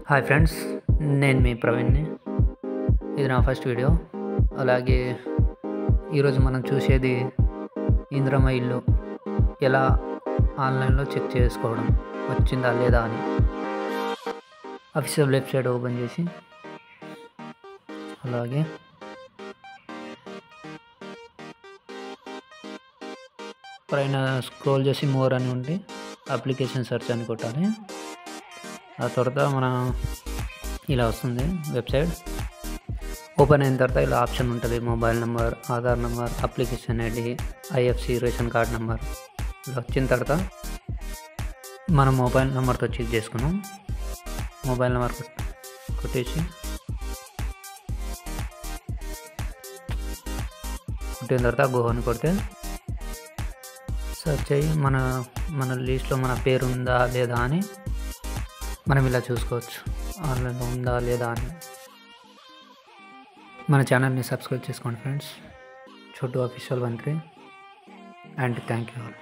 Hi friends, నేను మీ ప్రవీణ్ని. ఇది నా ఫస్ట్ వీడియో. అలాగే ఈరోజు మనం చూసేది ఇందిరమ్మ ఇల్లు ఎలా ఆన్లైన్లో చెక్ చేసుకోవడం, వచ్చిందా లేదా అని. అఫీషియల్ వెబ్సైట్ ఓపెన్ చేసి అలాగే పైన స్క్రోల్ చేసి మోర్ అని ఉండి అప్లికేషన్ సెర్చ్ అని కొట్టాలి. ఆ తర్వాత మన ఇలా వస్తుంది వెబ్సైట్. ఓపెన్ అయిన తర్వాత ఇలా ఆప్షన్ ఉంటుంది: mobile number, Aadhaar number, application ID, IFC, ration card number. ఇలా వచ్చిన తర్వాత మనం మొబైల్ నెంబర్తో చెక్ చేసుకున్నాం. మొబైల్ నెంబర్ కొట్టేసి కొట్టిన తర్వాత గో అని కొడితే సెర్చ్ అయ్యి మన లిస్ట్లో మన పేరు ఉందా లేదా అని మనం ఇలా చూసుకోవచ్చు, ఆన్లైన్లో ఉందా లేదా అని. మన ఛానల్ని సబ్స్క్రైబ్ చేసుకోండి ఫ్రెండ్స్. చోటు official 13 and thank you all.